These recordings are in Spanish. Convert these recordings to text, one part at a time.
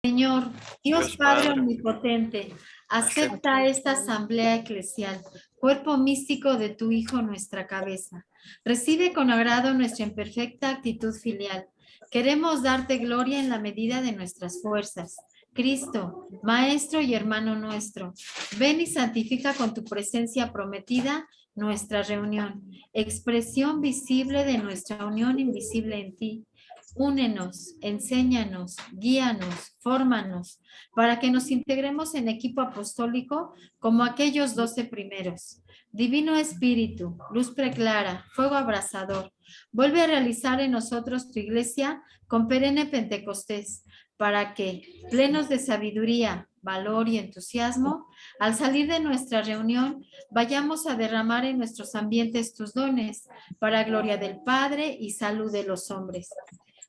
Señor, Dios Dios Padre Padre, Omnipotente, acepta esta asamblea eclesial, cuerpo místico de tu Hijo, nuestra cabeza. Recibe con agrado nuestra imperfecta actitud filial. Queremos darte gloria en la medida de nuestras fuerzas. Cristo, Maestro y hermano nuestro, ven y santifica con tu presencia prometida nuestra reunión, expresión visible de nuestra unión invisible en ti. Únenos, enséñanos, guíanos, fórmanos, para que nos integremos en equipo apostólico como aquellos 12 primeros. Divino Espíritu, luz preclara, fuego abrasador, vuelve a realizar en nosotros tu iglesia con perenne Pentecostés, para que, plenos de sabiduría, valor y entusiasmo, al salir de nuestra reunión, vayamos a derramar en nuestros ambientes tus dones, para gloria del Padre y salud de los hombres.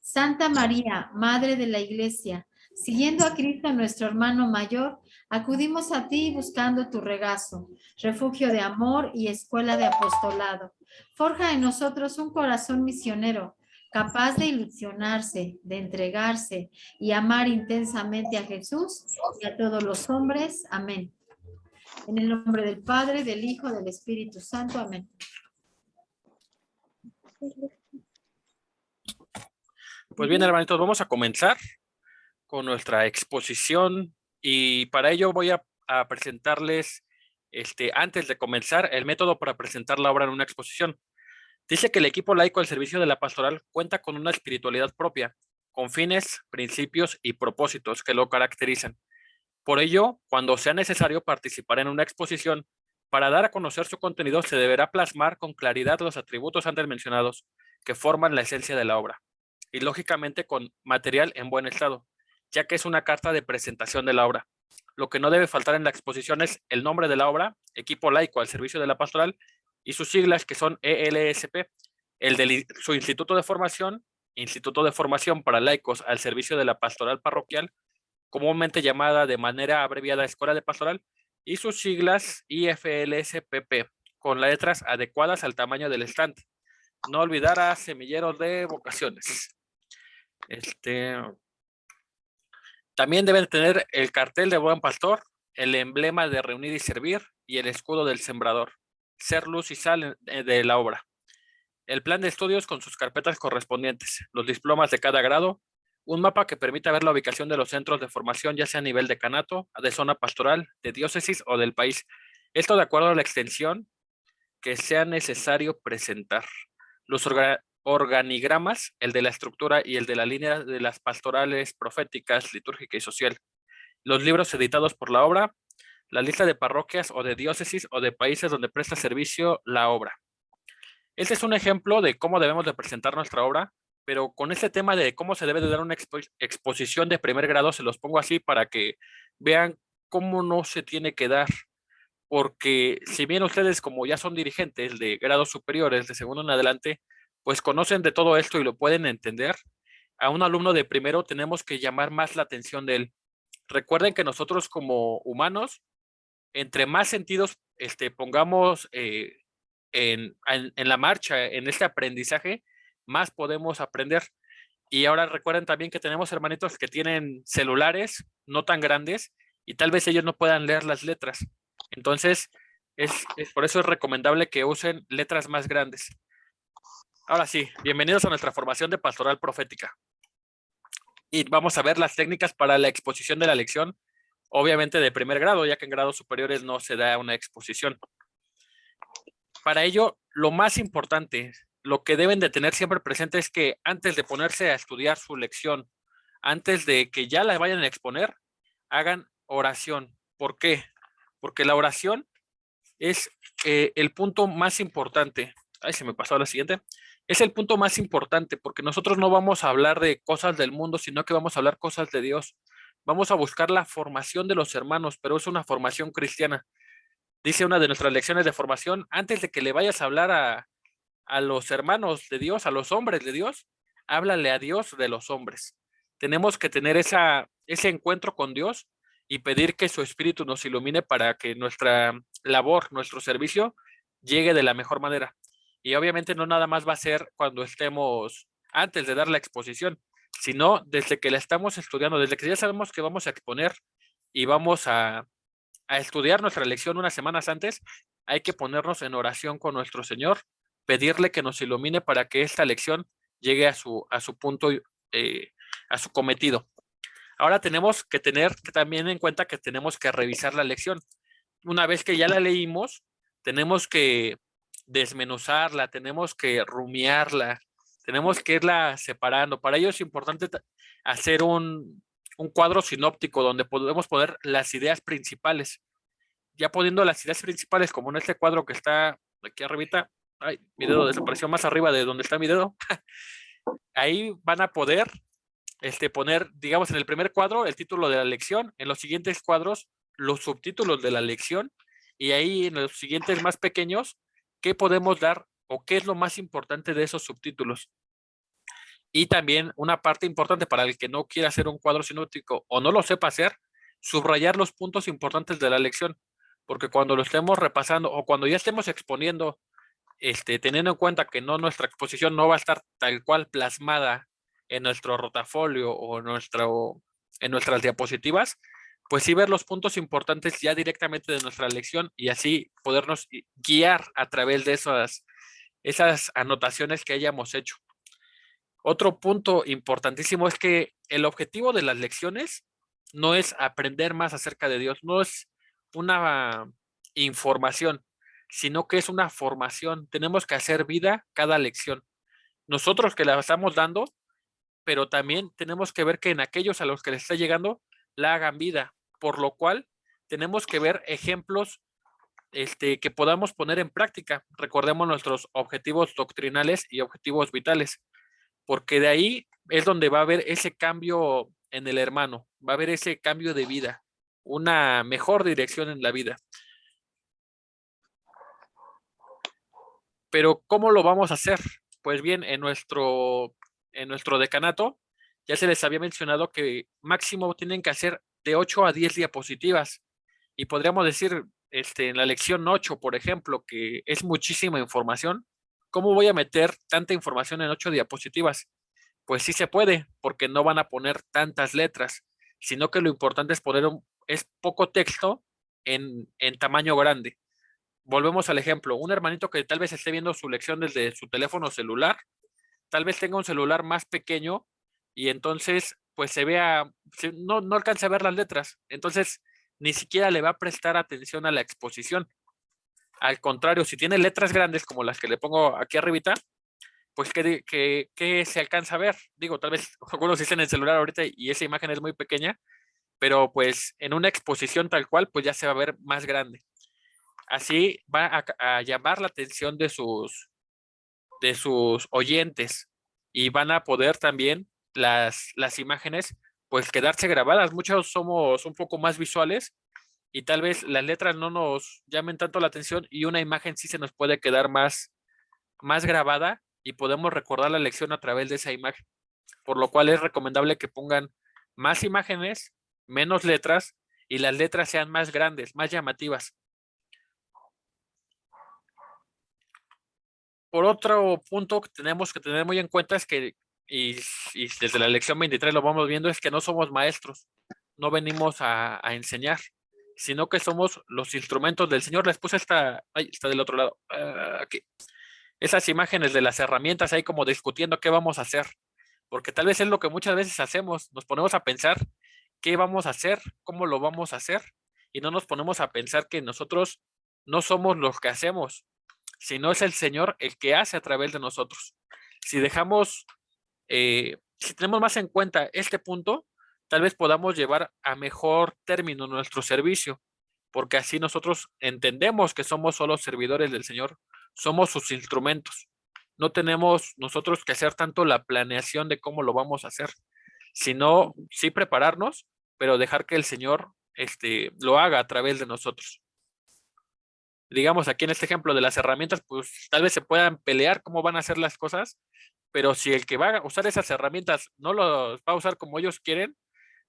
Santa María, Madre de la Iglesia, siguiendo a Cristo nuestro hermano mayor, acudimos a ti buscando tu regazo, refugio de amor y escuela de apostolado. Forja en nosotros un corazón misionero, capaz de ilusionarse, de entregarse y amar intensamente a Jesús y a todos los hombres. Amén. En el nombre del Padre, del Hijo, del Espíritu Santo. Amén. pues bien, hermanitos, vamos a comenzar con nuestra exposición y para ello voy a presentarles, antes de comenzar, el método para presentar la obra en una exposición. Dice que el equipo laico al servicio de la pastoral cuenta con una espiritualidad propia, con fines, principios y propósitos que lo caracterizan. Por ello, cuando sea necesario participar en una exposición, para dar a conocer su contenido se deberá plasmar con claridad los atributos antes mencionados que forman la esencia de la obra, y lógicamente con material en buen estado, ya que es una carta de presentación de la obra. Lo que no debe faltar en la exposición es el nombre de la obra, equipo laico al servicio de la pastoral, y sus siglas que son ELSP, el de su instituto de formación, Instituto de Formación para Laicos al servicio de la pastoral parroquial, comúnmente llamada de manera abreviada Escuela de Pastoral, y sus siglas IFLSPP, con letras adecuadas al tamaño del estante. No olvidar a semilleros de vocaciones. También deben tener el cartel de buen pastor, el emblema de reunir y servir y el escudo del sembrador. Ser luz y sal de la obra. El plan de estudios con sus carpetas correspondientes, los diplomas de cada grado, un mapa que permita ver la ubicación de los centros de formación, ya sea a nivel decanato, de zona pastoral, de diócesis o del país. Esto de acuerdo a la extensión que sea necesario presentar. Los organigramas, el de la estructura y el de la línea de las pastorales proféticas, litúrgica y social. Los libros editados por la obra, la lista de parroquias o de diócesis o de países donde presta servicio la obra. Este es un ejemplo de cómo debemos de presentar nuestra obra, pero con este tema de cómo se debe de dar una exposición de primer grado, se los pongo así para que vean cómo no se tiene que dar, porque si bien ustedes como ya son dirigentes de grados superiores, de segundo en adelante, pues conocen de todo esto y lo pueden entender, a un alumno de primero tenemos que llamar más la atención de él. Recuerden que nosotros como humanos, entre más sentidos pongamos en la marcha, en este aprendizaje, más podemos aprender. Y ahora recuerden también que tenemos hermanitos que tienen celulares no tan grandes y tal vez ellos no puedan leer las letras. Entonces, por eso es recomendable que usen letras más grandes. Ahora sí, bienvenidos a nuestra formación de pastoral profética. Y vamos a ver las técnicas para la exposición de la lección, obviamente de primer grado, ya que en grados superiores no se da una exposición. Para ello, lo más importante, lo que deben de tener siempre presente es que antes de ponerse a estudiar su lección, antes de que ya la vayan a exponer, hagan oración. ¿Por qué? Porque la oración es el punto más importante. Ay, se me pasó a la siguiente. Es el punto más importante porque nosotros no vamos a hablar de cosas del mundo, sino que vamos a hablar cosas de Dios. Vamos a buscar la formación de los hermanos, pero es una formación cristiana. Dice una de nuestras lecciones de formación, antes de que le vayas a hablar a los hermanos de Dios, a los hombres de Dios, háblale a Dios de los hombres. Tenemos que tener ese encuentro con Dios y pedir que su espíritu nos ilumine para que nuestra labor, nuestro servicio, llegue de la mejor manera. Y obviamente no nada más va a ser cuando estemos antes de dar la exposición, sino desde que la estamos estudiando, desde que ya sabemos que vamos a exponer y vamos a estudiar nuestra lección unas semanas antes, hay que ponernos en oración con nuestro Señor, pedirle que nos ilumine para que esta lección llegue a su punto, a su cometido. Ahora tenemos que tener también en cuenta que tenemos que revisar la lección. Una vez que ya la leímos, tenemos que desmenuzarla, tenemos que rumiarla, tenemos que irla separando. Para ello es importante hacer un cuadro sinóptico donde podemos poner las ideas principales. Ya poniendo las ideas principales, como en este cuadro que está aquí arribita, ay, mi dedo desapareció más arriba de donde está mi dedo, ahí van a poder poner, digamos, en el primer cuadro el título de la lección, en los siguientes cuadros los subtítulos de la lección, y ahí en los siguientes más pequeños, ¿qué podemos dar o qué es lo más importante de esos subtítulos? Y también una parte importante para el que no quiera hacer un cuadro sinóptico o no lo sepa hacer, subrayar los puntos importantes de la lección, porque cuando lo estemos repasando o cuando ya estemos exponiendo, teniendo en cuenta que no nuestra exposición no va a estar tal cual plasmada en nuestro rotafolio o en nuestras diapositivas, pues sí ver los puntos importantes ya directamente de nuestra lección y así podernos guiar a través de esas anotaciones que hayamos hecho. Otro punto importantísimo es que el objetivo de las lecciones no es aprender más acerca de Dios, no es una información, sino que es una formación. Tenemos que hacer vida cada lección. Nosotros que la estamos dando, pero también tenemos que ver que en aquellos a los que les está llegando, la hagan vida, por lo cual tenemos que ver ejemplos que podamos poner en práctica. Recordemos nuestros objetivos doctrinales y objetivos vitales, porque de ahí es donde va a haber ese cambio en el hermano, va a haber ese cambio de vida, una mejor dirección en la vida. Pero ¿cómo lo vamos a hacer? Pues bien, en nuestro decanato ya se les había mencionado que máximo tienen que hacer de 8 a 10 diapositivas. Y podríamos decir, en la lección 8, por ejemplo, que es muchísima información. ¿Cómo voy a meter tanta información en 8 diapositivas? Pues sí se puede, porque no van a poner tantas letras, sino que lo importante es poner es poco texto en tamaño grande. Volvemos al ejemplo, un hermanito que tal vez esté viendo su lección desde su teléfono celular, tal vez tenga un celular más pequeño y entonces pues no alcance a ver las letras, entonces ni siquiera le va a prestar atención a la exposición. Al contrario, si tiene letras grandes como las que le pongo aquí arribita, pues que se alcanza a ver. Digo, tal vez algunos dicen en el celular ahorita y esa imagen es muy pequeña, pero pues en una exposición tal cual, pues ya se va a ver más grande. Así va a llamar la atención de sus oyentes y van a poder también las imágenes pues quedarse grabadas. Muchos somos un poco más visuales y tal vez las letras no nos llamen tanto la atención y una imagen sí se nos puede quedar más grabada y podemos recordar la lección a través de esa imagen. Por lo cual es recomendable que pongan más imágenes, menos letras y las letras sean más grandes, más llamativas. Por otro punto que tenemos que tener muy en cuenta es que, y desde la lección 23 lo vamos viendo, es que no somos maestros, no venimos a enseñar, sino que somos los instrumentos del Señor. Les puse está del otro lado, aquí. Esas imágenes de las herramientas ahí como discutiendo qué vamos a hacer, porque tal vez es lo que muchas veces hacemos, nos ponemos a pensar qué vamos a hacer, cómo lo vamos a hacer, y no nos ponemos a pensar que nosotros no somos los que hacemos, sino es el Señor el que hace a través de nosotros. Si dejamos, si tenemos más en cuenta este punto, tal vez podamos llevar a mejor término nuestro servicio, porque así nosotros entendemos que somos solo servidores del Señor, somos sus instrumentos. No tenemos nosotros que hacer tanto la planeación de cómo lo vamos a hacer, sino sí prepararnos, pero dejar que el Señor lo haga a través de nosotros. Digamos, aquí en este ejemplo de las herramientas, pues tal vez se puedan pelear cómo van a hacer las cosas, pero si el que va a usar esas herramientas no los va a usar como ellos quieren,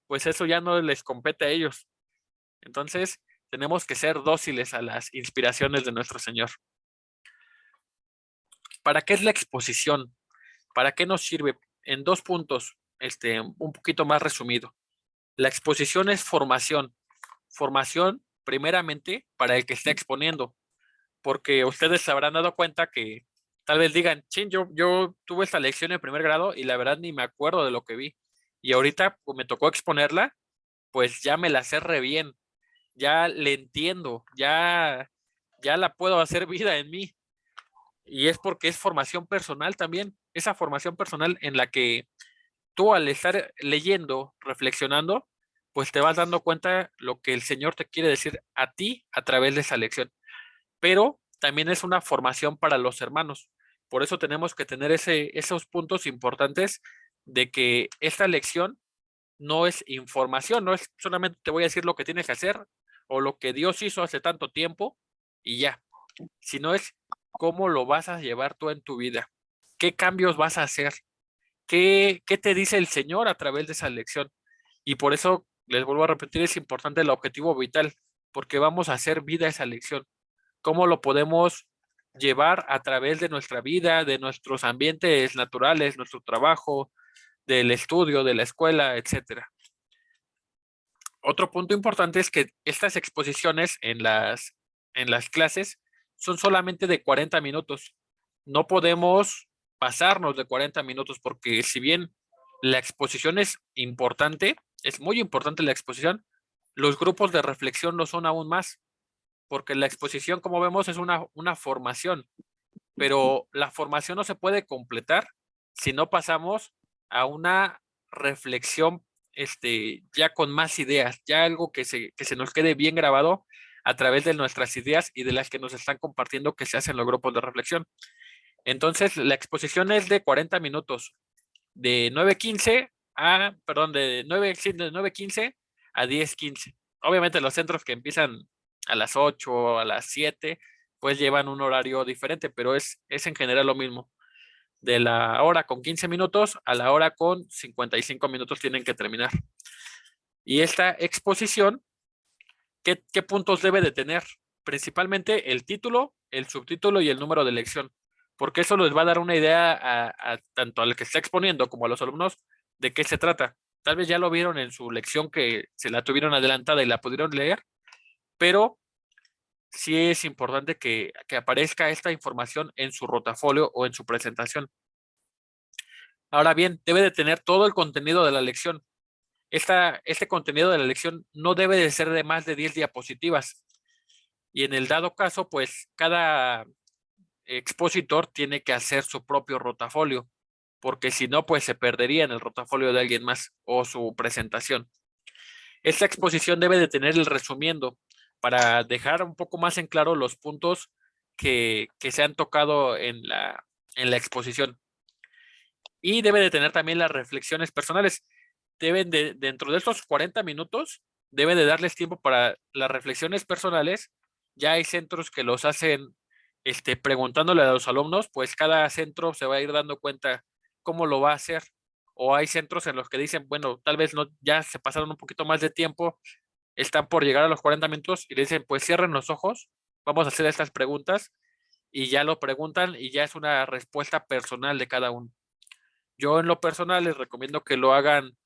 pues eso ya no les compete a ellos. Entonces, tenemos que ser dóciles a las inspiraciones de nuestro Señor. ¿Para qué es la exposición? ¿Para qué nos sirve? En 2 puntos. un poquito más resumido. La exposición es formación. Formación primeramente para el que está exponiendo, porque ustedes se habrán dado cuenta que tal vez digan, chin, yo tuve esta lección en primer grado y la verdad ni me acuerdo de lo que vi. Y ahorita pues, me tocó exponerla, pues ya me la sé re bien, ya le entiendo, ya la puedo hacer vida en mí. Y es porque es formación personal también, esa formación personal en la que tú al estar leyendo, reflexionando, pues te vas dando cuenta lo que el Señor te quiere decir a ti a través de esa lección. Pero también es una formación para los hermanos. Por eso tenemos que tener esos puntos importantes de que esta lección no es información, no es solamente te voy a decir lo que tienes que hacer o lo que Dios hizo hace tanto tiempo y ya, sino es cómo lo vas a llevar tú en tu vida, qué cambios vas a hacer, qué te dice el Señor a través de esa lección. Y por eso, les vuelvo a repetir, es importante el objetivo vital, porque vamos a hacer vida esa lección. ¿Cómo lo podemos llevar a través de nuestra vida, de nuestros ambientes naturales, nuestro trabajo, del estudio, de la escuela, etcétera? Otro punto importante es que estas exposiciones en las clases son solamente de 40 minutos. No podemos pasarnos de 40 minutos porque si bien la exposición es importante, es muy importante la exposición, los grupos de reflexión lo son aún más, porque la exposición, como vemos, es una formación, pero la formación no se puede completar si no pasamos a una reflexión ya con más ideas, ya algo que se nos quede bien grabado a través de nuestras ideas y de las que nos están compartiendo que se hacen los grupos de reflexión. Entonces, la exposición es de 40 minutos, de 9:15 perdón, de 9:15 a 10:15. Obviamente los centros que empiezan a las 8 o a las 7, pues llevan un horario diferente, pero es en general lo mismo. De la hora con 15 minutos a la hora con 55 minutos tienen que terminar. Y esta exposición, ¿qué puntos debe de tener? Principalmente el título, el subtítulo y el número de lección, porque eso les va a dar una idea tanto al que está exponiendo como a los alumnos de qué se trata. Tal vez ya lo vieron en su lección que se la tuvieron adelantada y la pudieron leer, pero sí es importante que aparezca esta información en su rotafolio o en su presentación. Ahora bien, debe de tener todo el contenido de la lección. Este contenido de la lección no debe de ser de más de 10 diapositivas. Y en el dado caso, pues cada expositor tiene que hacer su propio rotafolio, porque si no, pues se perdería en el rotafolio de alguien más o su presentación. Esta exposición debe de tener el resumiendo para dejar un poco más en claro los puntos que se han tocado en la exposición. Y debe de tener también las reflexiones personales. Dentro de estos 40 minutos, deben de darles tiempo para las reflexiones personales. Ya hay centros que los hacen preguntándole a los alumnos, pues cada centro se va a ir dando cuenta cómo lo va a hacer. O hay centros en los que dicen, bueno, tal vez no, ya se pasaron un poquito más de tiempo, están por llegar a los 40 minutos y le dicen, pues cierren los ojos, vamos a hacer estas preguntas y ya lo preguntan y ya es una respuesta personal de cada uno. Yo en lo personal les recomiendo que lo hagan,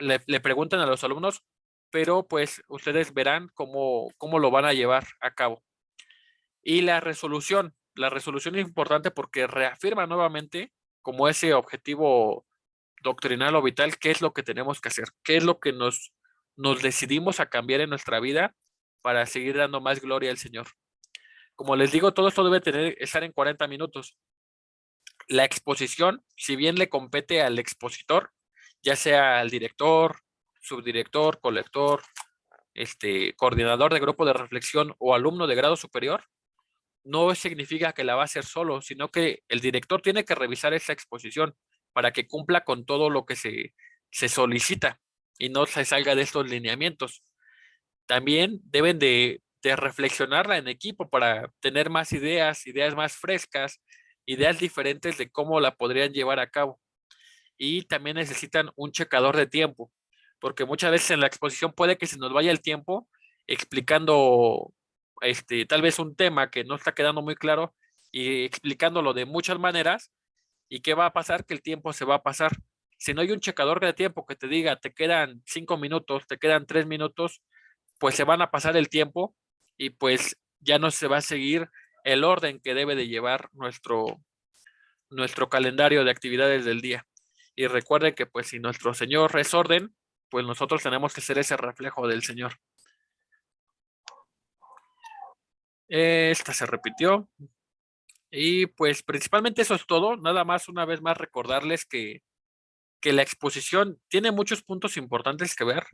le pregunten a los alumnos, pero pues ustedes verán cómo lo van a llevar a cabo. Y la resolución es importante porque reafirma nuevamente como ese objetivo doctrinal o vital, qué es lo que tenemos que hacer, qué es lo que nos decidimos a cambiar en nuestra vida para seguir dando más gloria al Señor. Como les digo, todo esto debe estar en 40 minutos. La exposición, si bien le compete al expositor, ya sea al director, subdirector, colector, coordinador de grupo de reflexión o alumno de grado superior, no significa que la va a hacer solo, sino que el director tiene que revisar esa exposición para que cumpla con todo lo que se solicita y no se salga de estos lineamientos. También deben de reflexionarla en equipo para tener más ideas más frescas, ideas diferentes de cómo la podrían llevar a cabo. Y también necesitan un checador de tiempo, porque muchas veces en la exposición puede que se nos vaya el tiempo explicando tal vez un tema que no está quedando muy claro y explicándolo de muchas maneras. ¿Y qué va a pasar? Que el tiempo se va a pasar. Si no hay un checador de tiempo que te diga, te quedan 5 minutos, te quedan 3 minutos, pues se van a pasar el tiempo y pues ya no se va a seguir el orden que debe de llevar nuestro calendario de actividades del día. Y recuerden que pues si nuestro Señor es orden, pues nosotros tenemos que ser ese reflejo del Señor. Esta se repitió. Y pues principalmente eso es todo. Nada más una vez más recordarles que la exposición tiene muchos puntos importantes que ver,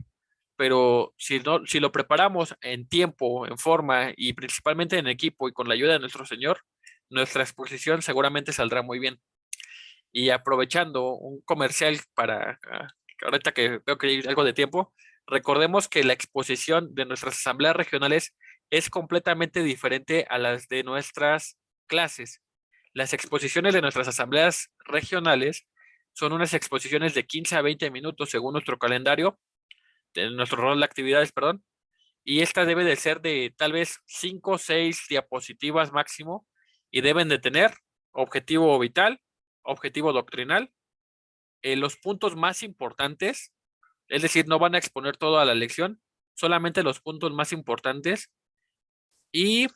pero si lo preparamos en tiempo, en forma y principalmente en equipo y con la ayuda de nuestro Señor, nuestra exposición seguramente saldrá muy bien. Y aprovechando un comercial para ahorita que veo que hay algo de tiempo, recordemos que la exposición de nuestras asambleas regionales es completamente diferente a las de nuestras clases. Las exposiciones de nuestras asambleas regionales son unas exposiciones de 15 a 20 minutos según nuestro calendario, de nuestro rol de actividades, perdón, y esta debe de ser de tal vez 5 o 6 diapositivas máximo y deben de tener objetivo vital, objetivo doctrinal, los puntos más importantes, es decir, no van a exponer toda la lección, solamente los puntos más importantes y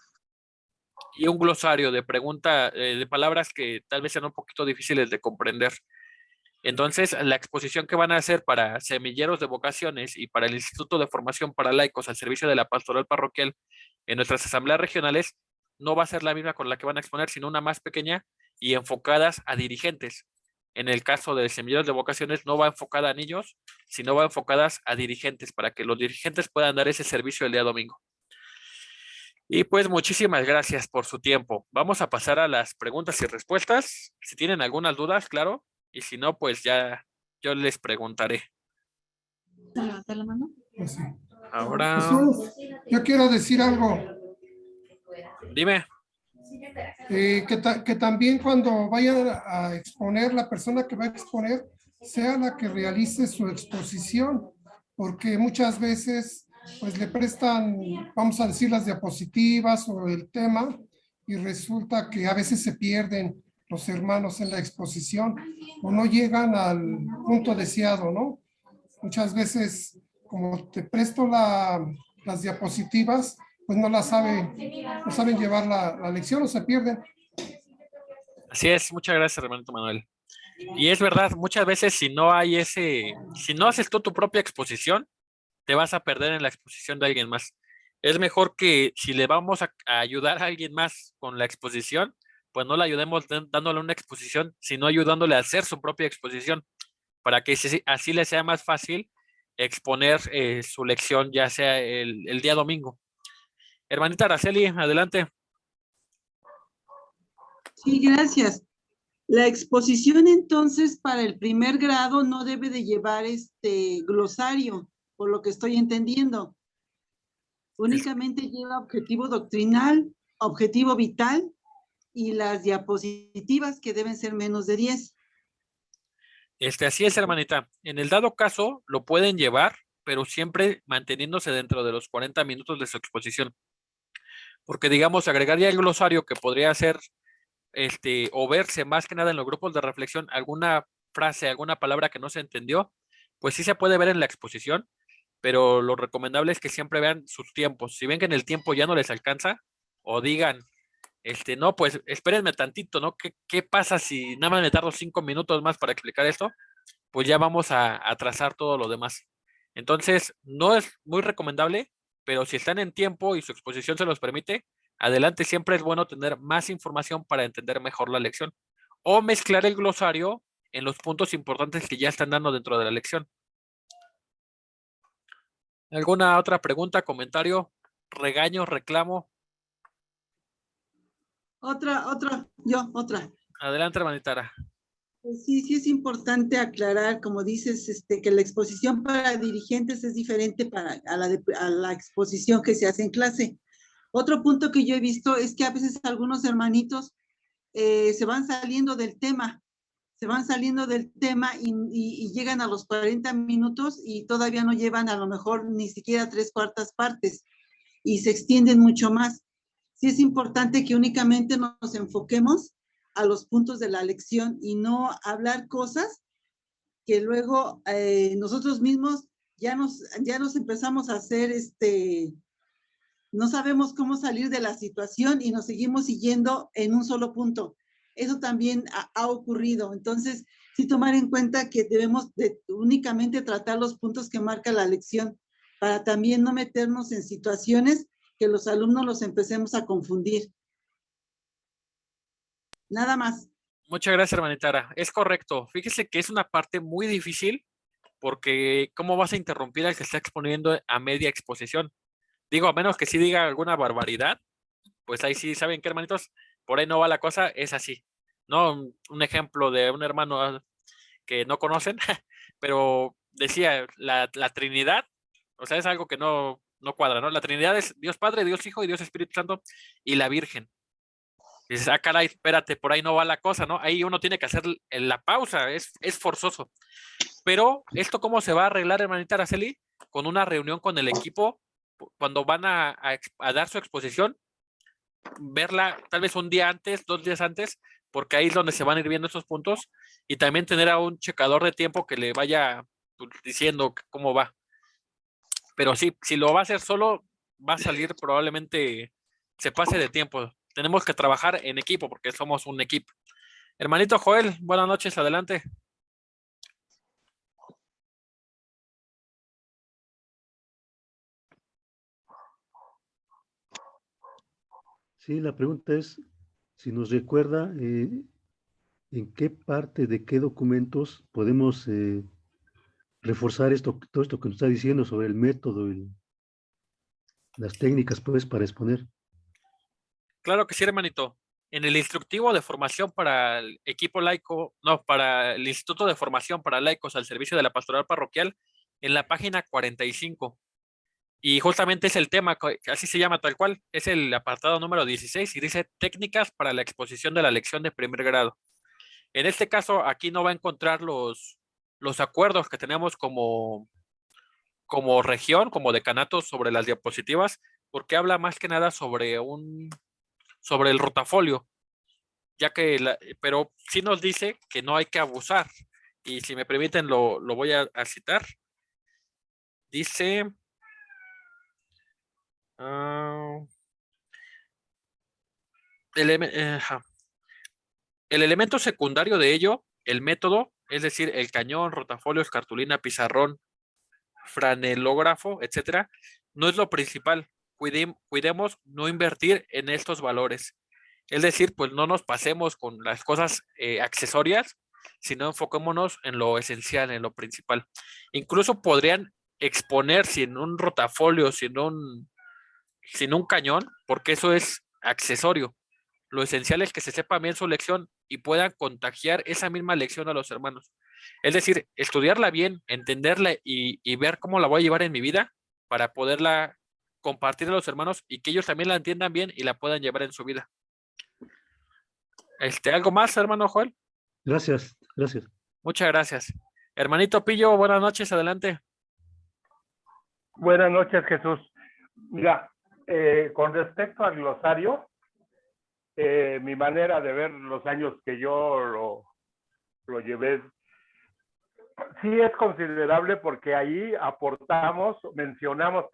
un glosario de de palabras que tal vez sean un poquito difíciles de comprender. Entonces, la exposición que van a hacer para semilleros de vocaciones y para el Instituto de Formación para Laicos al servicio de la pastoral parroquial en nuestras asambleas regionales no va a ser la misma con la que van a exponer, sino una más pequeña y enfocadas a dirigentes. En el caso de semilleros de vocaciones no va enfocada a niños, sino va enfocadas a dirigentes para que los dirigentes puedan dar ese servicio el día domingo. Y pues muchísimas gracias por su tiempo. Vamos a pasar a las preguntas y respuestas. Si tienen algunas dudas, claro, y si no, pues ya yo les preguntaré. Levanta la mano. Pues sí. Ahora, Jesús, yo quiero decir algo. dime. Que también cuando vayan a exponer, la persona que va a exponer sea la que realice su exposición, porque muchas veces pues le prestan, vamos a decir, las diapositivas o el tema y resulta que a veces se pierden los hermanos en la exposición o no llegan al punto deseado, ¿no? Muchas veces, como te presto las diapositivas, pues no saben llevar la lección o se pierden. Así es, muchas gracias, hermanito Manuel. Y es verdad, muchas veces si no haces tú tu propia exposición, te vas a perder en la exposición de alguien más. Es mejor que si le vamos a ayudar a alguien más con la exposición, pues no le ayudemos dándole una exposición, sino ayudándole a hacer su propia exposición, para que así le sea más fácil exponer su lección, ya sea el día domingo. Hermanita Araceli, adelante. Sí, gracias. La exposición entonces para el primer grado no debe de llevar glosario, por lo que estoy entendiendo. Únicamente lleva objetivo doctrinal, objetivo vital y las diapositivas que deben ser menos de 10. Así es, hermanita. En el dado caso, lo pueden llevar, pero siempre manteniéndose dentro de los 40 minutos de su exposición. Porque, digamos, agregar ya el glosario que podría ser, o verse más que nada en los grupos de reflexión, alguna frase, alguna palabra que no se entendió, pues sí se puede ver en la exposición, pero lo recomendable es que siempre vean sus tiempos. Si ven que en el tiempo ya no les alcanza, o digan, no, pues espérenme tantito, ¿no? ¿Qué pasa si nada más me tardo 5 minutos más para explicar esto? Pues ya vamos a trazar todo lo demás. Entonces, no es muy recomendable, pero si están en tiempo y su exposición se los permite, adelante, siempre es bueno tener más información para entender mejor la lección. O mezclar el glosario en los puntos importantes que ya están dando dentro de la lección. ¿Alguna otra pregunta, comentario, regaño, reclamo? Otra. Adelante, hermanita Ara. Pues sí es importante aclarar, como dices, que la exposición para dirigentes es diferente a la exposición que se hace en clase. Otro punto que yo he visto es que a veces algunos hermanitos se van saliendo del tema y llegan a los 40 minutos y todavía no llevan a lo mejor ni siquiera 3/4 partes y se extienden mucho más. Sí es importante que únicamente nos enfoquemos a los puntos de la lección y no hablar cosas que luego nosotros mismos ya nos empezamos a hacer, no sabemos cómo salir de la situación y nos seguimos siguiendo en un solo punto. Eso también ha ocurrido. Entonces, sí tomar en cuenta que debemos de únicamente tratar los puntos que marca la lección para también no meternos en situaciones que los alumnos los empecemos a confundir. Nada más. Muchas gracias, hermanita Ara. Es correcto. Fíjese que es una parte muy difícil porque ¿cómo vas a interrumpir al que está exponiendo a media exposición? Digo, a menos que sí diga alguna barbaridad, pues ahí sí, ¿saben qué, hermanitos? Por ahí no va la cosa, es así. No, un ejemplo de un hermano que no conocen, pero decía, la Trinidad, o sea, es algo que no cuadra, ¿no? La Trinidad es Dios Padre, Dios Hijo y Dios Espíritu Santo y la Virgen. Y dices, caray, espérate, por ahí no va la cosa, ¿no? Ahí uno tiene que hacer la pausa, es forzoso. Pero, ¿esto cómo se va a arreglar, hermanita Araceli? Con una reunión con el equipo, cuando van a dar su exposición, verla tal vez un día antes, 2 días antes, porque ahí es donde se van a ir viendo esos puntos, y también tener a un checador de tiempo que le vaya diciendo cómo va. Pero sí, si lo va a hacer solo, va a salir probablemente se pase de tiempo. Tenemos que trabajar en equipo porque somos un equipo. Hermanito Joel, buenas noches, adelante. Sí, la pregunta es si nos recuerda en qué parte de qué documentos podemos reforzar todo esto que nos está diciendo sobre el método y las técnicas, pues, para exponer. Claro que sí, hermanito. En el instructivo de formación para el equipo laico, no, para el Instituto de Formación para Laicos al Servicio de la Pastoral Parroquial, en la página 45. Y justamente es el tema, así se llama tal cual, es el apartado número 16 y dice técnicas para la exposición de la lección de primer grado. En este caso, aquí no va a encontrar los acuerdos que tenemos como región, como decanato sobre las diapositivas, porque habla más que nada sobre el rotafolio, ya que, pero sí nos dice que no hay que abusar. Y si me permiten, lo voy a citar. Dice, el elemento secundario de ello, el método, es decir, el cañón, rotafolios, cartulina, pizarrón, franelógrafo, etcétera, no es lo principal. Cuidemos no invertir en estos valores. Es decir, pues no nos pasemos con las cosas accesorias, sino enfoquémonos en lo esencial, en lo principal. Incluso podrían exponer sin un rotafolio, sin un cañón, porque eso es accesorio. Lo esencial es que se sepa bien su lección y puedan contagiar esa misma lección a los hermanos. Es decir, estudiarla bien, entenderla y ver cómo la voy a llevar en mi vida para poderla compartir a los hermanos y que ellos también la entiendan bien y la puedan llevar en su vida. ¿Algo más, hermano Joel? Gracias, gracias. Muchas gracias. Hermanito Pillo, buenas noches, adelante. Buenas noches, Jesús. Mira, con respecto al glosario, mi manera de ver los años que yo lo llevé, sí es considerable porque ahí mencionamos,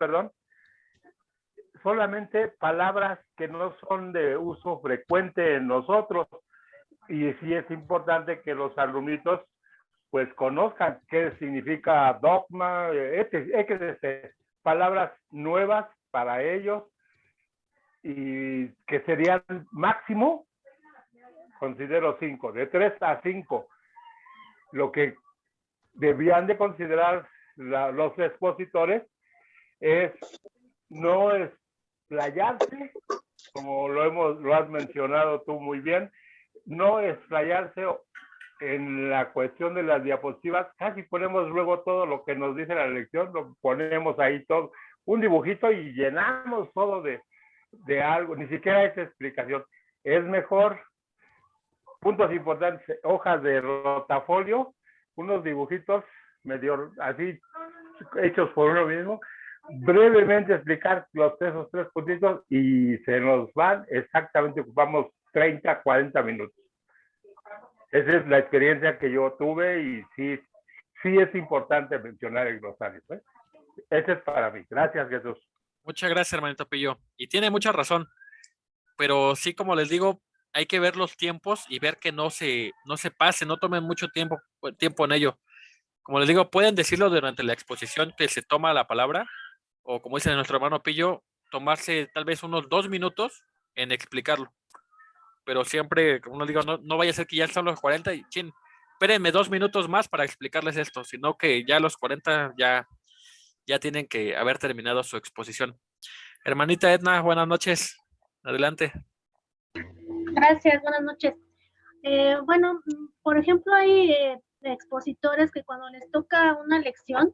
solamente palabras que no son de uso frecuente en nosotros. Y sí es importante que los alumnitos pues conozcan qué significa dogma, palabras nuevas para ellos y que serían máximo, considero 5, de 3 a 5. Lo que debían de considerar los expositores es no explayarse, como lo has mencionado tú muy bien, no explayarse en la cuestión de las diapositivas. Casi ponemos luego todo lo que nos dice la lección, lo ponemos ahí todo, un dibujito y llenamos todo de algo, ni siquiera esa explicación. Es mejor, puntos importantes, hojas de rotafolio, unos dibujitos medio así hechos por uno mismo, brevemente explicar esos 3 puntitos y se nos van exactamente, ocupamos 30, 40 minutos. Esa es la experiencia que yo tuve y sí, sí es importante mencionar el glosario, ¿eh? Ese es para mí. Gracias, Jesús. Muchas gracias, hermanito Pillo. Y tiene mucha razón, pero sí, como les digo, hay que ver los tiempos y ver que no se pase, no tomen mucho tiempo en ello. Como les digo, pueden decirlo durante la exposición que se toma la palabra, o como dice nuestro hermano Pillo, tomarse tal vez unos 2 minutos en explicarlo. Pero siempre, como les digo, no vaya a ser que ya son los 40 y chin, espérenme 2 minutos más para explicarles esto, sino que ya los 40 ya tienen que haber terminado su exposición. Hermanita Edna, buenas noches. Adelante. Gracias, buenas noches. Bueno, por ejemplo, hay expositores que cuando les toca una lección,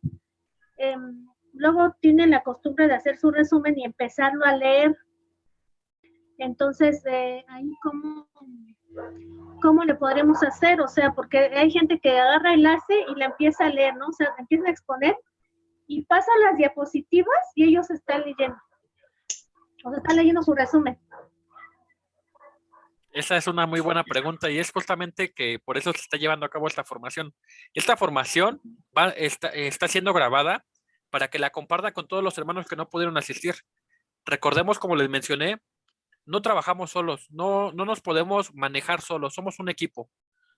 luego tienen la costumbre de hacer su resumen y empezarlo a leer. Entonces, ahí ¿cómo le podremos hacer? O sea, porque hay gente que agarra el enlace y la empieza a leer, ¿no? O sea, empieza a exponer y pasa las diapositivas y ellos están leyendo. O sea, están leyendo su resumen. Esa es una muy buena pregunta y es justamente que por eso se está llevando a cabo esta formación. Esta formación está siendo grabada para que la comparta con todos los hermanos que no pudieron asistir. Recordemos, como les mencioné, no trabajamos solos, no nos podemos manejar solos, somos un equipo,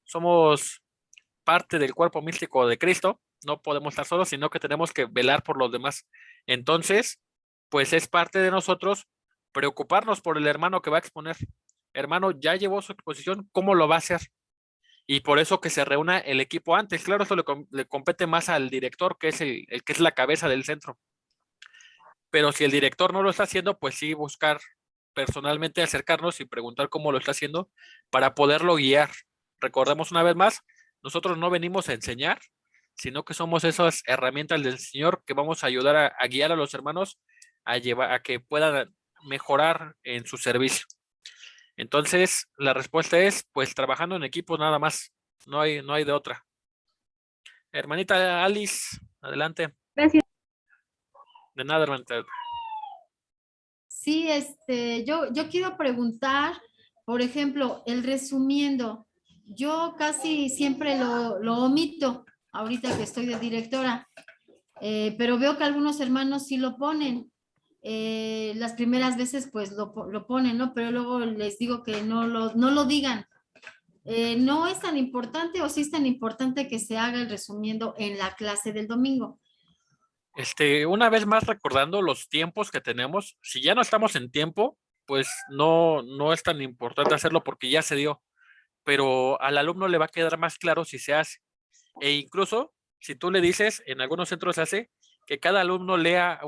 somos parte del cuerpo místico de Cristo, no podemos estar solos, sino que tenemos que velar por los demás. Entonces, pues es parte de nosotros preocuparnos por el hermano que va a exponer. Hermano, ya llevó su exposición, ¿cómo lo va a hacer? Y por eso que se reúna el equipo antes. Claro, eso le compete más al director, que es el que es la cabeza del centro. Pero si el director no lo está haciendo, pues sí buscar personalmente acercarnos y preguntar cómo lo está haciendo para poderlo guiar. Recordemos una vez más, nosotros no venimos a enseñar, sino que somos esas herramientas del Señor que vamos a ayudar a guiar a los hermanos a que puedan mejorar en su servicio. Entonces, la respuesta es, pues, trabajando en equipo nada más. No hay de otra. Hermanita Alice, adelante. Gracias. De nada, hermanita. Sí, yo quiero preguntar, por ejemplo, el resumiendo. Yo casi siempre lo omito, ahorita que estoy de directora, pero veo que algunos hermanos sí lo ponen. Las primeras veces pues lo ponen, ¿no? Pero luego les digo que no lo digan. ¿No es tan importante o sí es tan importante que se haga el resumiendo en la clase del domingo? Una vez más recordando los tiempos que tenemos, si ya no estamos en tiempo, pues no es tan importante hacerlo porque ya se dio, pero al alumno le va a quedar más claro si se hace. E incluso, si tú le dices, en algunos centros se hace, que cada alumno lea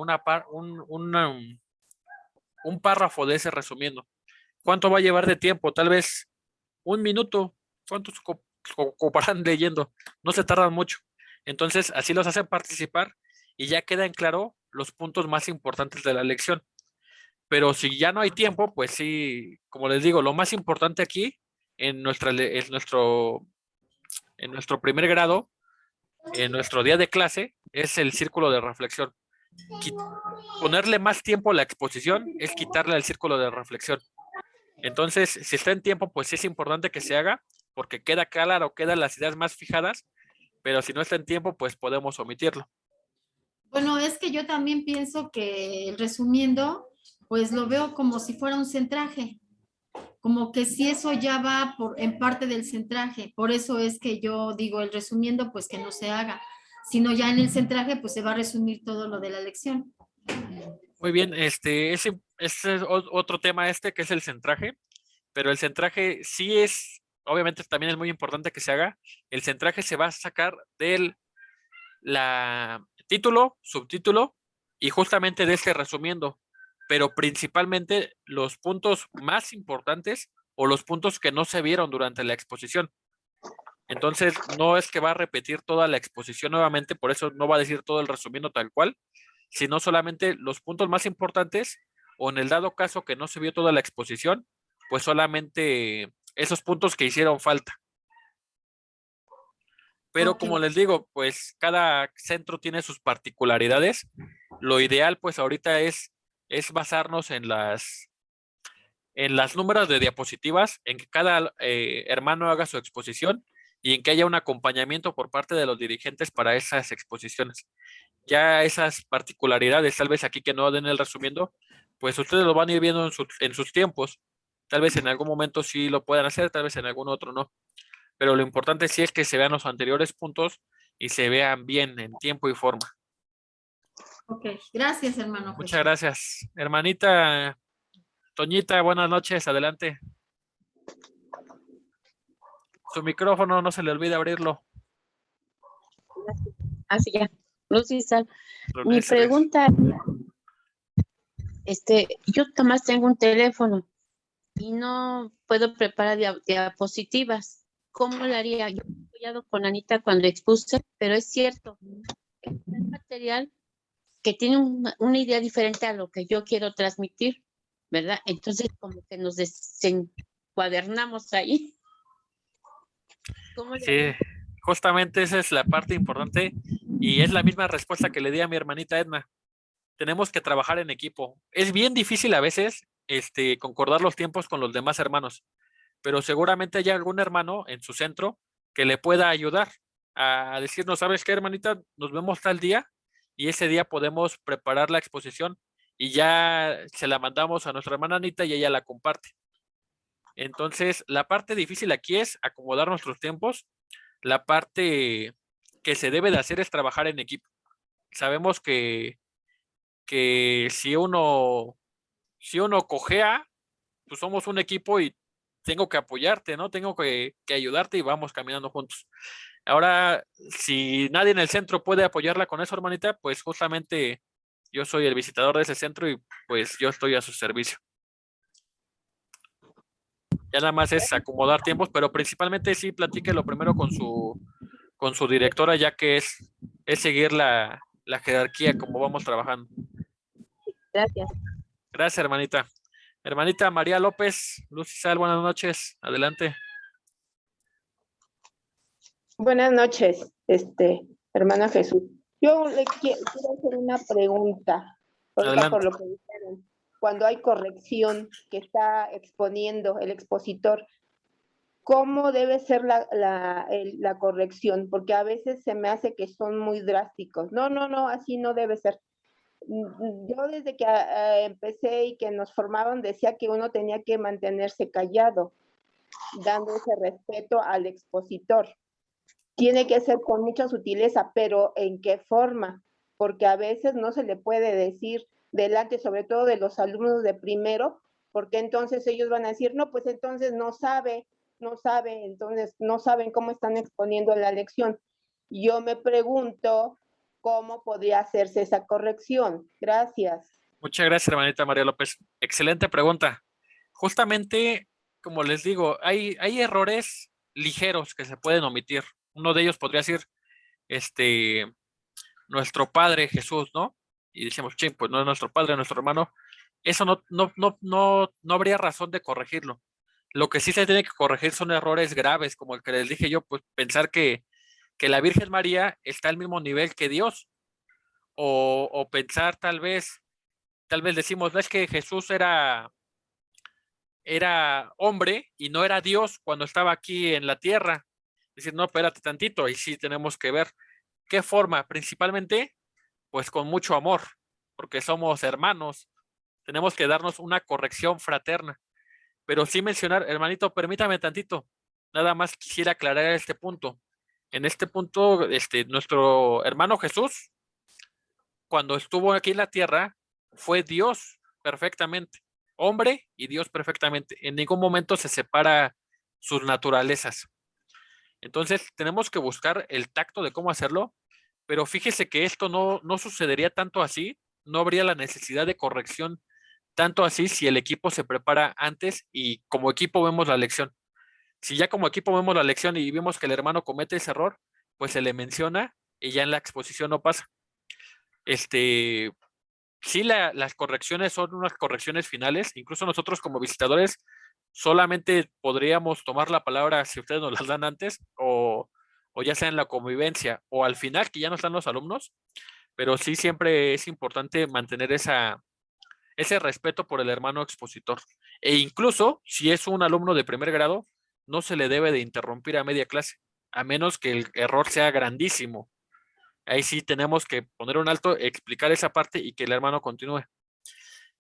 un párrafo de ese resumiendo. ¿Cuánto va a llevar de tiempo? Tal vez 1 minuto. ¿Cuántos ocuparán leyendo? No se tardan mucho. Entonces, así los hacen participar y ya quedan claro los puntos más importantes de la lección. Pero si ya no hay tiempo, pues sí, como les digo, lo más importante aquí en nuestro primer grado, en nuestro día de clase, es el círculo de reflexión. Ponerle más tiempo a la exposición es quitarle el círculo de reflexión. Entonces, si está en tiempo, pues es importante que se haga, porque queda claro, quedan las ideas más fijadas, pero si no está en tiempo, pues podemos omitirlo. Bueno, es que yo también pienso que el resumiendo, pues lo veo como si fuera un centraje, como que si eso ya va en parte del centraje, por eso es que yo digo el resumiendo, pues que no se haga, sino ya en el centraje, pues se va a resumir todo lo de la lección. Muy bien, ese es otro tema que es el centraje, pero el centraje sí es, obviamente también es muy importante que se haga. El centraje se va a sacar del título, subtítulo y justamente de este resumiendo, pero principalmente los puntos más importantes o los puntos que no se vieron durante la exposición. Entonces, no es que va a repetir toda la exposición nuevamente, por eso no va a decir todo el resumiendo tal cual, sino solamente los puntos más importantes, o en el dado caso que no se vio toda la exposición, pues solamente esos puntos que hicieron falta. Pero Ok. como les digo, pues cada centro tiene sus particularidades. Lo ideal, pues ahorita es basarnos en las números de diapositivas, en que cada hermano haga su exposición y en que haya un acompañamiento por parte de los dirigentes para esas exposiciones. Ya esas particularidades, tal vez aquí que no den el resumiendo, pues ustedes lo van a ir viendo en sus tiempos. Tal vez en algún momento sí lo puedan hacer, tal vez en algún otro no. Pero lo importante sí es que se vean los anteriores puntos y se vean bien en tiempo y forma. Ok, gracias, hermano Muchas Jesús. gracias. Hermanita Toñita, buenas noches, adelante. Su micrófono, no se le olvide abrirlo. Así ya. Lucy Sal, Reunir mi y servir. pregunta, yo nomás tengo un teléfono y no puedo preparar diapositivas. ¿Cómo lo haría? Yo he apoyado con Anita cuando expuse, pero es cierto, es un material que tiene una idea diferente a lo que yo quiero transmitir, ¿verdad? Entonces, como que nos desencuadernamos ahí. ¿Cómo le Sí, haría? justamente esa es la parte importante y es la misma respuesta que le di a mi hermanita Edna. Tenemos que trabajar en equipo. Es bien difícil a veces concordar los tiempos con los demás hermanos, pero seguramente hay algún hermano en su centro que le pueda ayudar a decirnos, ¿sabes qué, hermanita? Nos vemos tal día y ese día podemos preparar la exposición y ya se la mandamos a nuestra hermana Anita y ella la comparte. Entonces, la parte difícil aquí es acomodar nuestros tiempos. La parte que se debe de hacer es trabajar en equipo. Sabemos que si uno cojea, pues somos un equipo y tengo que apoyarte, ¿no? Tengo que ayudarte y vamos caminando juntos. Ahora, si nadie en el centro puede apoyarla con eso, hermanita, pues justamente yo soy el visitador de ese centro y pues yo estoy a su servicio. Ya nada más es acomodar tiempos, pero principalmente sí platíquelo primero con su directora, ya que es seguir la jerarquía como vamos trabajando. Gracias. Gracias, hermanita. Hermanita María López, Luz Isal, buenas noches. Adelante. Buenas noches, hermano Jesús. Yo le quiero hacer una pregunta, ahorita por Adelante. lo que dijeron. Cuando hay corrección que está exponiendo el expositor, ¿cómo debe ser la corrección? Porque a veces se me hace que son muy drásticos. No, así no debe ser. Yo desde que empecé y que nos formaban decía que uno tenía que mantenerse callado, dando ese respeto al expositor. Tiene que ser con mucha sutileza, pero ¿en qué forma? Porque a veces no se le puede decir delante, sobre todo de los alumnos de primero, porque entonces ellos van a decir, no, pues entonces no sabe, entonces no saben cómo están exponiendo la lección. Yo me pregunto cómo podría hacerse esa corrección. Gracias. Muchas gracias, hermanita María López. Excelente pregunta. Justamente, como les digo, hay errores ligeros que se pueden omitir. Uno de ellos podría ser nuestro Padre Jesús, ¿no? Y decimos, ching, pues no es nuestro Padre, es nuestro hermano. Eso no habría razón de corregirlo. Lo que sí se tiene que corregir son errores graves, como el que les dije yo, pues pensar que la Virgen María está al mismo nivel que Dios. O pensar tal vez decimos, no es que Jesús era hombre y no era Dios cuando estaba aquí en la tierra. Decir, no, espérate tantito, y sí tenemos que ver qué forma, principalmente, pues con mucho amor, porque somos hermanos, tenemos que darnos una corrección fraterna. Pero sí mencionar, hermanito, permítame tantito, nada más quisiera aclarar este punto. En este punto, nuestro hermano Jesús, cuando estuvo aquí en la tierra, fue Dios perfectamente, hombre y Dios perfectamente. En ningún momento se separa sus naturalezas. Entonces, tenemos que buscar el tacto de cómo hacerlo, pero fíjese que esto no sucedería tanto así, no habría la necesidad de corrección tanto así si el equipo se prepara antes y como equipo vemos la lección. Si ya como equipo vemos la lección y vemos que el hermano comete ese error, pues se le menciona y ya en la exposición no pasa. Sí, las correcciones son unas correcciones finales. Incluso nosotros como visitadores solamente podríamos tomar la palabra si ustedes nos las dan antes o ya sea en la convivencia o al final que ya no están los alumnos, pero sí siempre es importante mantener ese respeto por el hermano expositor. E incluso si es un alumno de primer grado, no se le debe de interrumpir a media clase. a menos que el error sea grandísimo. Ahí sí tenemos que poner un alto, explicar esa parte y que el hermano continúe.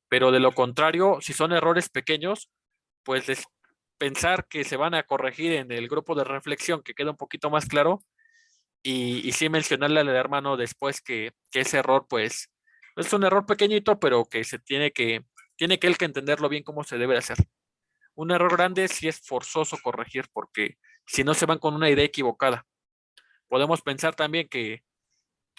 Pero de lo contrario, si son errores pequeños, pues pensar que se van a corregir en el grupo de reflexión, que queda un poquito más claro, y sí mencionarle al hermano después que ese error, pues, es un error pequeñito, pero que tiene que él que entenderlo bien cómo se debe hacer. Un error grande sí es forzoso corregir, porque si no se van con una idea equivocada. Podemos pensar también que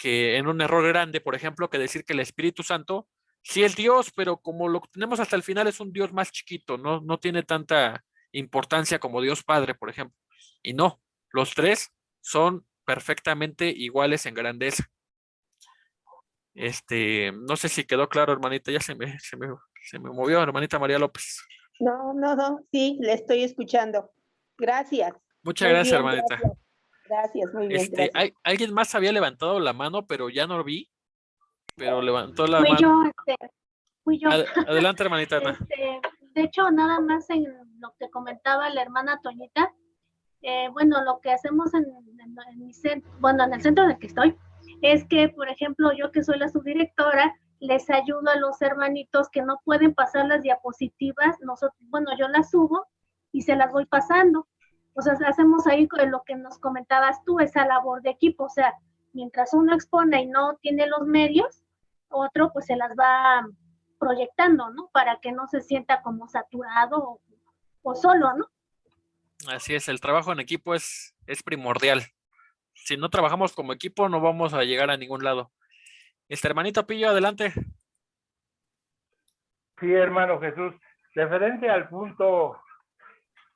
en un error grande, por ejemplo, que decir que el Espíritu Santo sí es Dios, pero como lo tenemos hasta el final es un Dios más chiquito, no tiene tanta importancia como Dios Padre, por ejemplo. Y no, los tres son perfectamente iguales en grandeza. No sé si quedó claro, hermanita, ya se me movió, hermanita María López. No, sí, le estoy escuchando. Gracias. Muchas Muy gracias, bien, hermanita. Gracias, muy bien, gracias. Alguien más había levantado la mano, pero ya no lo vi, pero levantó la Fui mano. yo, fui yo. Adelante, hermanita Ana. De hecho, nada más en lo que comentaba la hermana Toñita, bueno, lo que hacemos en mi centro, bueno, en el centro en el que estoy, es que, por ejemplo, yo que soy la subdirectora, les ayudo a los hermanitos que no pueden pasar las diapositivas, bueno, yo las subo y se las voy pasando. O sea, hacemos ahí lo que nos comentabas tú, esa labor de equipo, o sea, mientras uno expone y no tiene los medios, otro pues se las va proyectando, ¿no? Para que no se sienta como saturado o solo, ¿no? Así es, el trabajo en equipo es primordial. Si no trabajamos como equipo, no vamos a llegar a ningún lado. Hermanito Pillo, adelante. Sí, hermano Jesús, referente al punto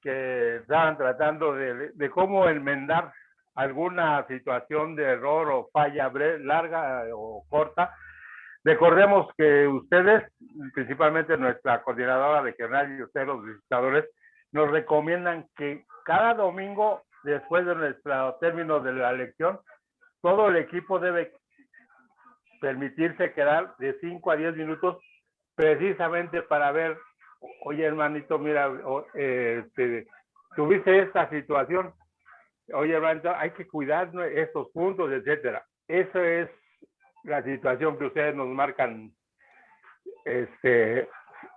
que estaban tratando de cómo enmendar alguna situación de error o falla larga o corta, recordemos que ustedes, principalmente nuestra coordinadora regional y ustedes los visitadores, nos recomiendan que cada domingo, después de nuestro término de la lección, todo el equipo debe permitirse quedar de 5 a 10 minutos precisamente para ver, oye hermanito, mira, tuviste esta situación, oye hermanito, hay que cuidar estos puntos, etcétera. Esa es la situación que ustedes nos marcan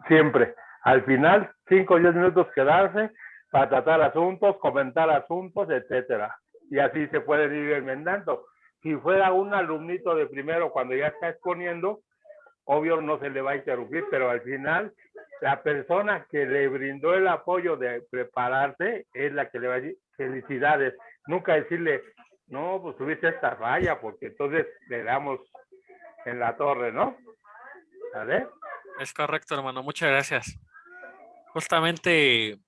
siempre. Al final, 5 o 10 minutos quedarse para tratar asuntos, comentar asuntos, etcétera. Y así se pueden ir enmendando. Si fuera un alumnito de primero cuando ya está exponiendo, obvio no se le va a interrumpir, pero al final la persona que le brindó el apoyo de prepararse es la que le va a decir felicidades. Nunca decirle, no, pues tuviste esta falla, porque entonces le damos en la torre, ¿no? ¿Vale? Es correcto, hermano, muchas gracias. Justamente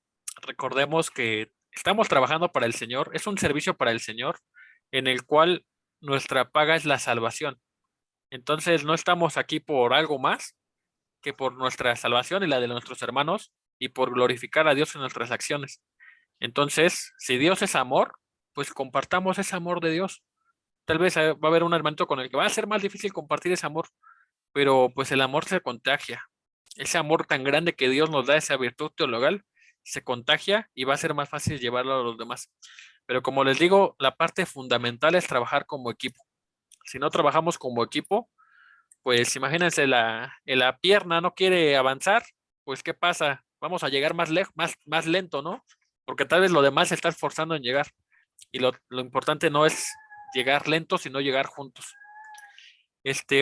recordemos que estamos trabajando para el Señor, es un servicio para el Señor en el cual nuestra paga es la salvación. Entonces no estamos aquí por algo más que por nuestra salvación y la de nuestros hermanos y por glorificar a Dios en nuestras acciones. Entonces, si Dios es amor, pues compartamos ese amor de Dios. Tal vez va a haber un hermanito con el que va a ser más difícil compartir ese amor, pero pues el amor se contagia. Ese amor tan grande que Dios nos da, esa virtud teologal, se contagia y va a ser más fácil llevarlo a los demás. Pero como les digo, la parte fundamental es trabajar como equipo. Si no trabajamos como equipo, pues imagínense, la pierna no quiere avanzar, pues ¿qué pasa? Vamos a llegar más lejos, más lento, ¿no? Porque tal vez lo demás se está esforzando en llegar. Y lo importante no es llegar lento, sino llegar juntos.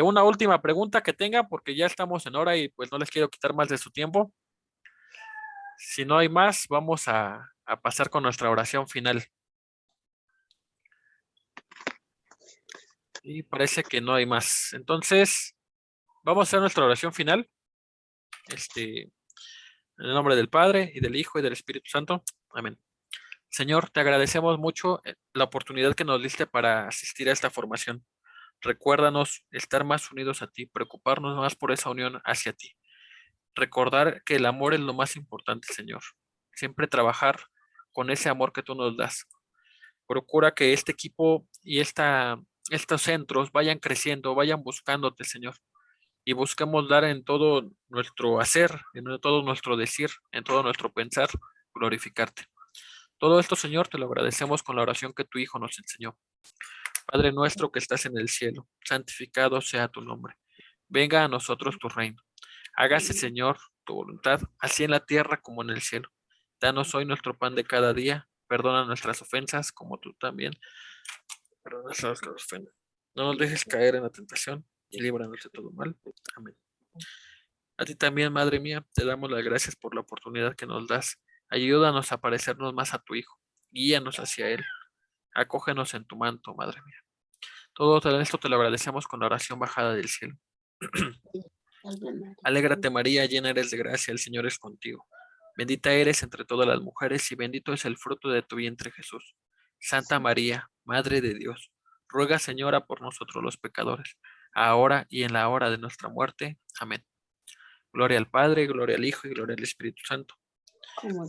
Una última pregunta que tenga, porque ya estamos en hora y pues no les quiero quitar más de su tiempo. Si no hay más, vamos a pasar con nuestra oración final. Y parece que no hay más. Entonces, vamos a hacer nuestra oración final. En el nombre del Padre, y del Hijo, y del Espíritu Santo. Amén. Señor, te agradecemos mucho la oportunidad que nos diste para asistir a esta formación. Recuérdanos estar más unidos a ti, preocuparnos más por esa unión hacia ti. Recordar que el amor es lo más importante, Señor. Siempre trabajar con ese amor que tú nos das. Procura que este equipo y estos centros vayan creciendo, vayan buscándote, Señor. Y busquemos dar en todo nuestro hacer, en todo nuestro decir, en todo nuestro pensar, glorificarte. Todo esto, Señor, te lo agradecemos con la oración que tu Hijo nos enseñó. Padre nuestro que estás en el cielo, santificado sea tu nombre. Venga a nosotros tu reino. Hágase, Señor, tu voluntad, así en la tierra como en el cielo. Danos hoy nuestro pan de cada día. Perdona nuestras ofensas, como tú también perdonas a los que nos ofenden. No nos dejes caer en la tentación y líbranos de todo mal. Amén. A ti también, Madre mía, te damos las gracias por la oportunidad que nos das. Ayúdanos a parecernos más a tu Hijo. Guíanos hacia Él. Acógenos en tu manto, Madre mía. Todo esto te lo agradecemos con la oración bajada del cielo. Alégrate, María, llena eres de gracia, el Señor es contigo. Bendita eres entre todas las mujeres y bendito es el fruto de tu vientre, Jesús. Santa María, Madre de Dios, ruega, Señora, por nosotros los pecadores, ahora y en la hora de nuestra muerte. Amén. Gloria al Padre, gloria al Hijo y gloria al Espíritu Santo.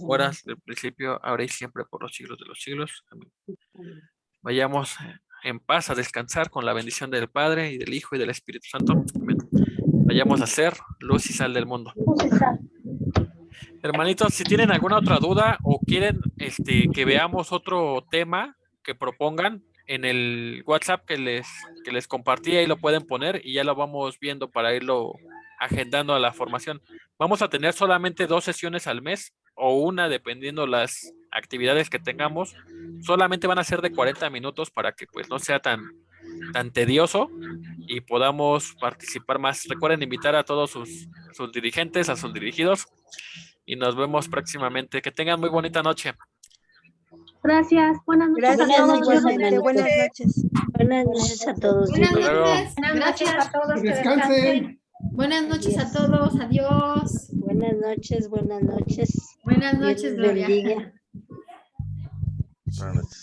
Ahora, del principio, ahora y siempre, por los siglos de los siglos. Amén. Vayamos en paz a descansar con la bendición del Padre y del Hijo y del Espíritu Santo. Amén. Vayamos a ser luz y sal del mundo. Hermanitos, si tienen alguna otra duda o quieren que veamos otro tema que propongan en el WhatsApp que les compartí, ahí lo pueden poner y ya lo vamos viendo para irlo agendando a la formación. Vamos a tener solamente 2 sesiones al mes o una, dependiendo las actividades que tengamos. Solamente van a ser de 40 minutos para que pues no sea tan tedioso y podamos participar más. Recuerden invitar a todos sus dirigentes, a sus dirigidos, y nos vemos próximamente. Que tengan muy bonita noche. Gracias. Buenas noches. Gracias, igualmente. Buenas noches. Buenas noches a todos. Buenas Hasta luego. noches. Gracias a todos. Que descansen. Buenas noches a todos. Adiós. Buenas noches, buenas noches. Buenas noches, Dios les Gloria. bendiga. Buenas noches.